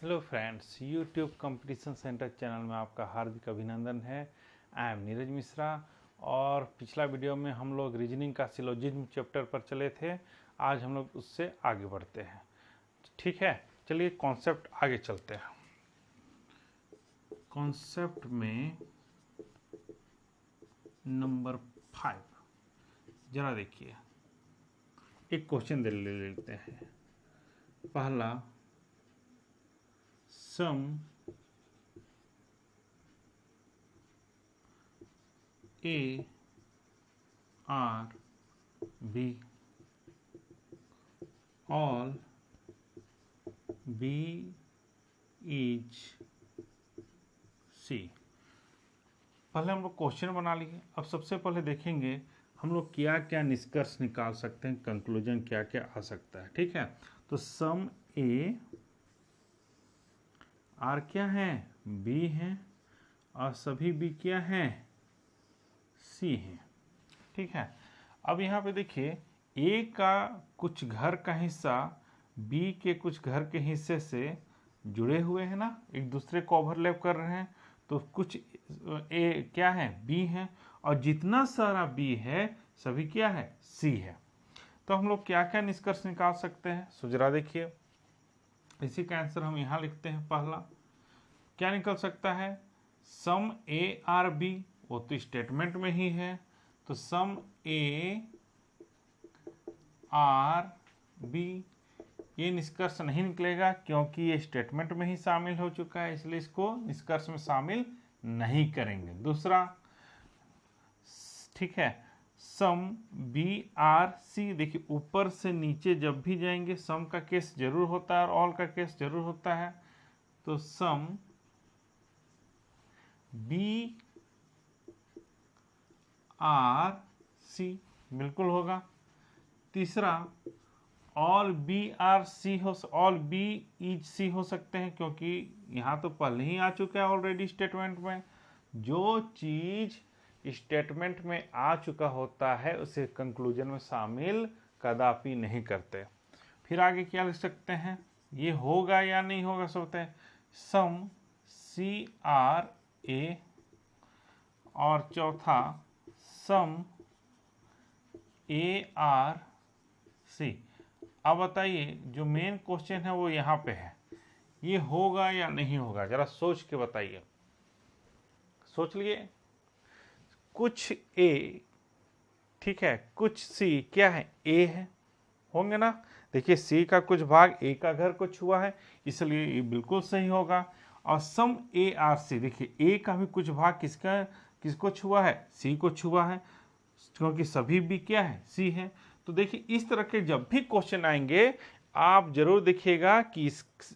Hello friends, YouTube competition centre channel में आपका हार्दिक अभिनंदन है। I am Neeraj Mishra. और पिछला वीडियो में हम लोग रीजनिंग का सिलोजिज्म चैप्टर पर चले थे। आज हम लोग उससे आगे बढ़ते हैं। ठीक है, चलिए कॉन्सेप्ट आगे चलते हैं। कॉन्सेप्ट में नंबर 5 जरा देखिए, एक क्वेश्चन ले लेते हैं। पहला, सम A R B all B is C। पहले हम लोग क्वेश्चन बना लिए। अब सबसे पहले देखेंगे हम लोग क्या क्या निष्कर्ष निकाल सकते हैं, कंक्लूजन क्या क्या आ सकता है। ठीक है, तो सम A R क्या है, B है, और सभी B क्या है, C है। ठीक है, अब यहाँ पे देखिए A का कुछ घर का हिस्सा B के कुछ घर के हिस्से से जुड़े हुए हैं ना, एक दूसरे को ओवरलैप कर रहे हैं। तो कुछ A क्या है, B है, और जितना सारा B है सभी क्या है, C है। तो हम लोग क्या क्या निष्कर्ष निकाल सकते हैं, सुजरा देखिए। इसी का आंसर हम यहाँ लिखते हैं। पहला क्या निकल सकता है, सम A R B, वो तो स्टेटमेंट में ही है। तो सम A R B, ये निष्कर्ष नहीं निकलेगा क्योंकि ये स्टेटमेंट में ही शामिल हो चुका है, इसलिए इसको निष्कर्ष में शामिल नहीं करेंगे। दूसरा, ठीक है, सम B R C, देखिए ऊपर से नीचे जब भी जाएंगे सम का केस जरूर होता है और ऑल का केस जरूर होता है। तो सम B R C बिल्कुल होगा। तीसरा, ऑल बी आर सी हो, ऑल बी इज सी हो सकते हैं, क्योंकि यहाँ तो पहले ही आ चुका है ऑलरेडी स्टेटमेंट में। जो चीज स्टेटमेंट में आ चुका होता है उसे कंक्लूजन में शामिल कदापि नहीं करते। फिर आगे क्या लिख सकते हैं, ये होगा या नहीं होगा सोचते हैं। सम सी आर ए, और चौथा सम ए आर सी। अब बताइए, जो मेन क्वेश्चन है वो यहाँ पे है, ये होगा या नहीं होगा, जरा सोच के बताइए। सोच लिए, कुछ ए, ठीक है, कुछ सी क्या है, ए है, होंगे ना। देखिए सी का कुछ भाग ए का घर को छुआ है, इसलिए ये बिल्कुल सही होगा। और सम ए आर सी, देखिए ए का भी कुछ भाग किसको छुआ है, सी को छुआ है, क्योंकि सभी भी क्या है, सी है। तो देखिए इस तरह के जब भी क्वेश्चन आएंगे आप जरूर देखिएगा कि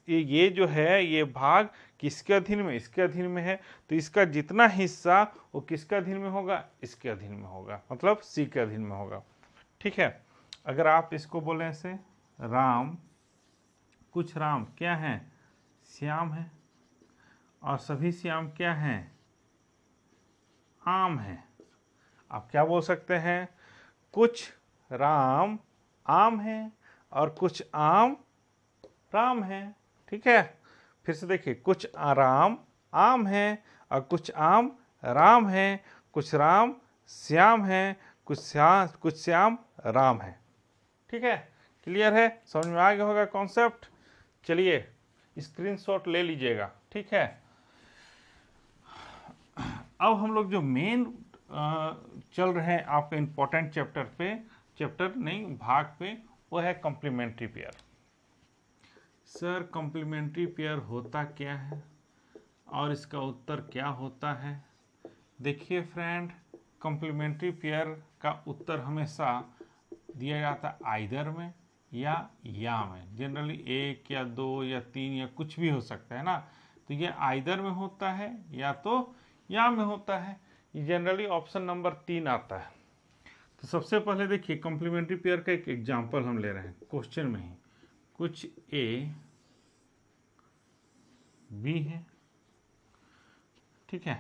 ये जो है ये भाग किसके अधीन में, इसके अधीन में है। तो इसका जितना हिस्सा वो किसके अधीन में होगा, इसके अधीन में होगा, मतलब सी के अधीन में होगा। ठीक है, अगर आप इसको बोले ऐसे, राम, कुछ राम क्या है, श्याम है, और सभी श्याम क्या हैं, आम है। आप क्या बोल सकते हैं, कुछ राम आम है और कुछ आम राम है। ठीक है, फिर से देखिए, कुछ राम आम है और कुछ आम राम है, कुछ राम श्याम है, कुछ श्याम राम है। ठीक है, क्लियर है, समझ में आ गया होगा कॉन्सेप्ट। चलिए स्क्रीनशॉट ले लीजिएगा। ठीक है, अब हम लोग जो मेन चल रहे हैं आपके इंपॉर्टेंट भाग पे, वो है complementary pair. Sir complementary pair होता क्या है और इसका उत्तर क्या होता है। देखिए फ्रेंड, कॉम्प्लीमेंट्री पेयर का उत्तर हमेशा दिया जाता है आइदर में या में। जनरली एक या दो या तीन या कुछ भी हो सकता है ना। तो ये आइदर में होता है या तो या में होता है। ये जनरली ऑप्शन नंबर 3 आता है। तो सबसे पहले देखिए कॉम्प्लीमेंट्री पेयर का एक एग्जांपल हम ले रहे हैं क्वेश्चन में ही। कुछ ए बी है, ठीक है,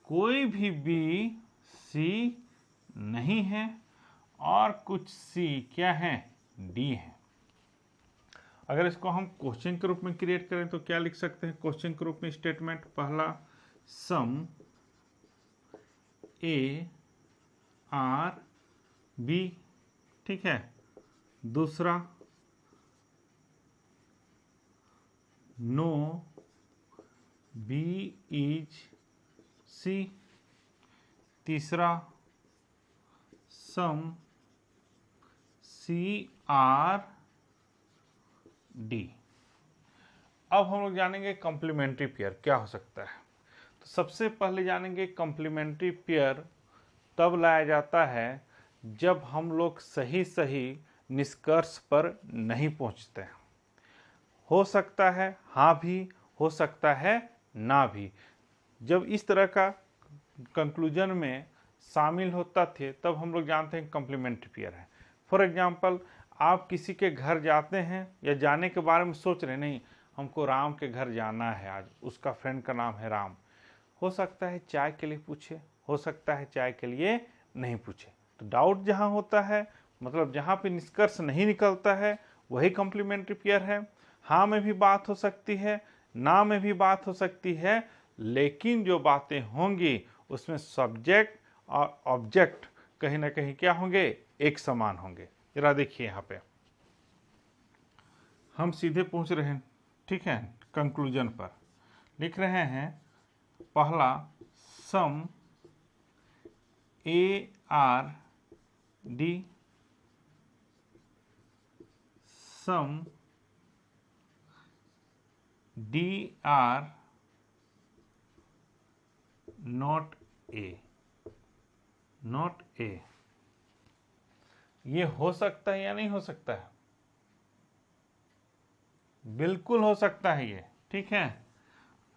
कोई भी बी सी नहीं है, और कुछ सी क्या है, डी है। अगर इसको हम क्वेश्चन के रूप में क्रिएट करें तो क्या लिख सकते हैं क्वेश्चन के रूप में स्टेटमेंट? पहला सम ए आर बी, ठीक है। दूसरा नो बी इज सी। तीसरा सम सी आर डी। अब हम लोग जानेंगे कॉम्प्लीमेंट्री पेयर क्या हो सकता है। तो सबसे पहले जानेंगे कॉम्प्लीमेंट्री पेयर तब लाया जाता है जब हम लोग सही सही निष्कर्ष पर नहीं पहुंचते हैं। हो सकता है हाँ भी, हो सकता है ना भी। जब इस तरह का कंक्लूजन में शामिल होता थे तब हम लोग जानते हैं कॉम्प्लीमेंट्री पेयर है। फॉर एग्जांपल, आप किसी के घर जाते हैं या जाने के बारे में सोच रहे, नहीं हमको राम के घर जाना है आज, उसका फ्रेंड का नाम है राम। हो सकता है चाय के लिए पूछे, हो सकता है चाय के लिए नहीं पूछे। तो डाउट जहाँ होता है, मतलब जहाँ पे निष्कर्ष नहीं निकलता है, वही कॉम्प्लीमेंट्री पेयर है। हाँ में भी बात हो सकती है, ना में भी बात हो सकती है, लेकिन जो बातें होंगी उसमें सब्जेक्ट और ऑब्जेक्ट कहीं ना कहीं क्या होंगे, एक समान होंगे। जरा देखिए यहाँ पे हम सीधे पहुंच रहे हैं, ठीक है, कंक्लूजन पर। लिख रहे हैं पहला some A are D, some D are not A, not A. ये हो सकता है या नहीं हो सकता है? बिल्कुल हो सकता है ये, ठीक है।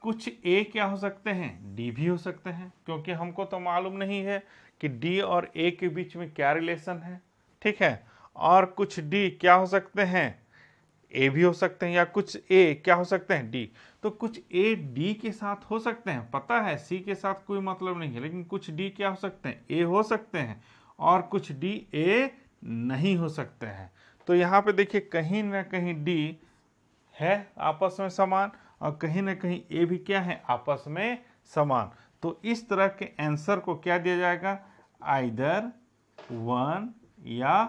कुछ ए क्या हो सकते हैं, डी भी हो सकते हैं, क्योंकि हमको तो मालूम नहीं है कि डी और ए के बीच में क्या रिलेशन है, ठीक है। और कुछ डी क्या हो सकते हैं, ए भी हो सकते हैं, या कुछ ए क्या हो सकते हैं, डी। तो कुछ ए डी के साथ हो सकते हैं, पता है सी के साथ कोई मतलब नहीं है, लेकिन कुछ डी क्या हो सकते हैं, ए हो सकते हैं, और कुछ डी ए नहीं हो सकते हैं। तो यहाँ पे देखिए कहीं ना कहीं डी है आपस में समान, और कहीं ना कहीं ए भी क्या है, आपस में समान। तो इस तरह के आंसर को क्या दिया जाएगा, आइदर 1 या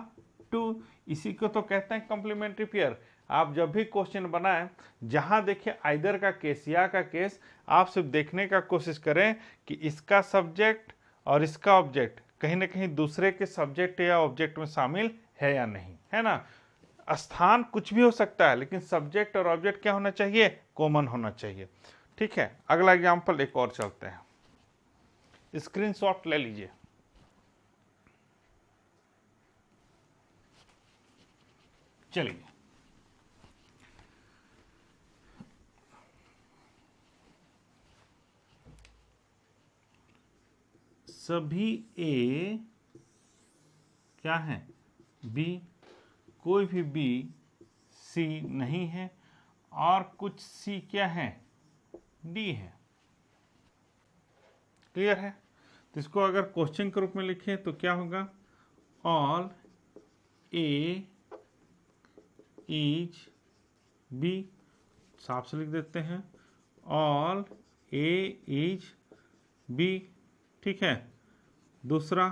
2। इसी को तो कहते हैं कॉम्प्लीमेंट्री पेयर। आप जब भी क्वेश्चन बनाएं, जहां देखिए आइदर का केस या का केस, आप सिर्फ देखने का कोशिश करें कि इसका सब्जेक्ट और इसका ऑब्जेक्ट कहीं ना कहीं दूसरे के सब्जेक्ट या ऑब्जेक्ट में शामिल है या नहीं, है ना। स्थान कुछ भी हो सकता है, लेकिन सब्जेक्ट और ऑब्जेक्ट क्या होना चाहिए, कॉमन होना चाहिए, ठीक है। अगला एग्जांपल एक और चलते हैं, स्क्रीनशॉट ले लीजिए। चलिए सभी ए क्या है, बी, कोई भी बी सी नहीं है, और कुछ सी क्या है, डी है। क्लियर है? तो इसको अगर क्वेश्चन के रूप में लिखें तो क्या होगा, ऑल ए इज बी, साफ से लिख देते हैं, ऑल ए इज बी, ठीक है। दूसरा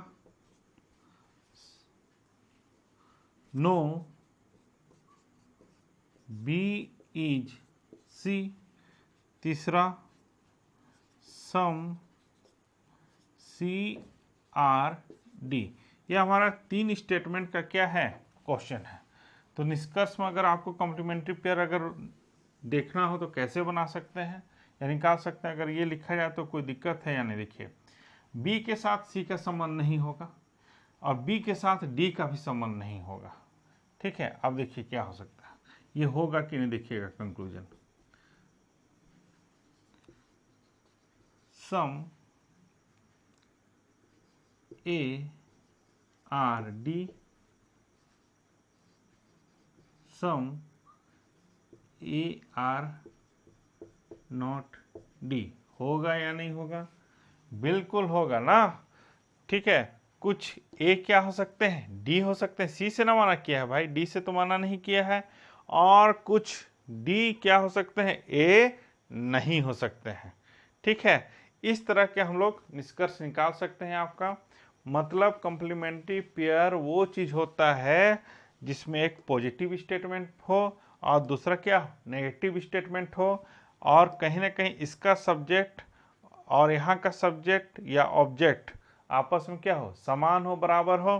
नो बी इज सी। तीसरा सम सी आर डी। यह हमारा 3 स्टेटमेंट का क्या है, क्वेश्चन है। तो निष्कर्ष में अगर आपको कॉम्प्लीमेंट्री पेयर अगर देखना हो तो कैसे बना सकते हैं या निकाल सकते हैं, अगर ये लिखा जाए तो कोई दिक्कत है या नहीं। देखिए बी के साथ सी का संबंध नहीं होगा, और बी के साथ डी का भी संबंध नहीं होगा, ठीक है। अब देखिए क्या हो सकता है, ये होगा कि नहीं, देखिएगा conclusion. Some A are D, some A R not D. होगा या नहीं होगा, बिल्कुल होगा ना, ठीक है। कुछ ए क्या हो सकते हैं, डी हो सकते हैं। सी से ना माना किया है भाई, डी से तो माना नहीं किया है, और कुछ डी क्या हो सकते हैं, ए नहीं हो सकते हैं। ठीक है, इस तरह के हम लोग निष्कर्ष निकाल सकते हैं। आपका मतलब कंप्लीमेंट्री पेयर वो चीज होता है जिसमें एक पॉजिटिव स्टेटमेंट हो और दूसरा क्या, नेगेटिव स्टेटमेंट हो, और कहीं ना कहीं इसका सब्जेक्ट और यहाँ का सब्जेक्ट या ऑब्जेक्ट आपस में क्या हो, समान हो, बराबर हो।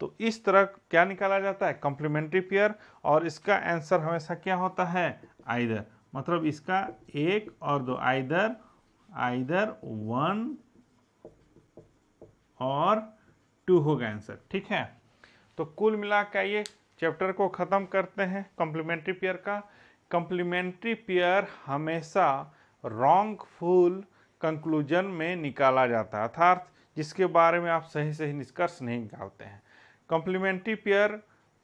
तो इस तरह क्या निकाला जाता है, कंप्लीमेंट्री पेयर। और इसका आंसर हमेशा क्या होता है, आइदर, मतलब इसका एक और दो, आइदर आइदर 1 और 2 होगा आंसर। ठीक है, तो कुल मिलाकर ये चैप्टर को ख़त्म करते हैं कॉम्प्लीमेंट्री पेयर का। कॉम्प्लीमेंट्री पेयर हमेशा रॉन्गफुल कंक्लूजन में निकाला जाता है, अर्थात जिसके बारे में आप सही सही निष्कर्ष नहीं निकालते हैं। कॉम्प्लीमेंट्री पेयर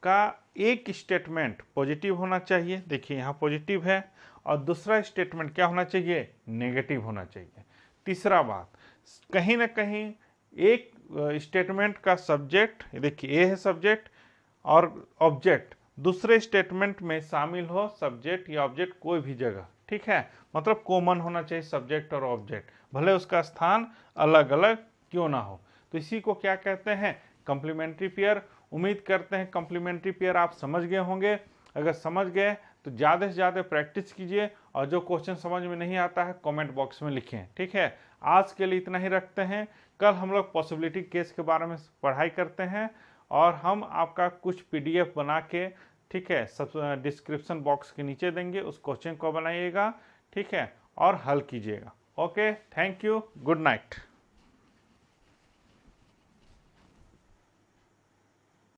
का एक स्टेटमेंट पॉजिटिव होना चाहिए, देखिए यहाँ पॉजिटिव है, और दूसरा स्टेटमेंट क्या होना चाहिए, नेगेटिव होना चाहिए। तीसरा बात, कहीं ना कहीं एक स्टेटमेंट का सब्जेक्ट, देखिए ए है सब्जेक्ट और ऑब्जेक्ट, दूसरे स्टेटमेंट में शामिल हो सब्जेक्ट या ऑब्जेक्ट कोई भी जगह। ठीक है, मतलब कॉमन होना चाहिए सब्जेक्ट और ऑब्जेक्ट, भले उसका स्थान अलग अलग क्यों ना हो। तो इसी को क्या कहते हैं, कॉम्प्लीमेंट्री पेयर। उम्मीद करते हैं कॉम्प्लीमेंट्री पेयर आप समझ गए होंगे। अगर समझ गए तो ज़्यादा से ज़्यादा प्रैक्टिस कीजिए, और जो क्वेश्चन समझ में नहीं आता है कमेंट बॉक्स में लिखें। ठीक है, आज के लिए इतना ही रखते हैं। कल हम लोग पॉसिबिलिटी केस के बारे में पढ़ाई करते हैं, और हम आपका कुछ पीडीएफ बना के, ठीक है, सब डिस्क्रिप्शन बॉक्स के नीचे देंगे, उस क्वेश्चन को बनाइएगा, ठीक है, और हल कीजिएगा। Okay, thank you, good night.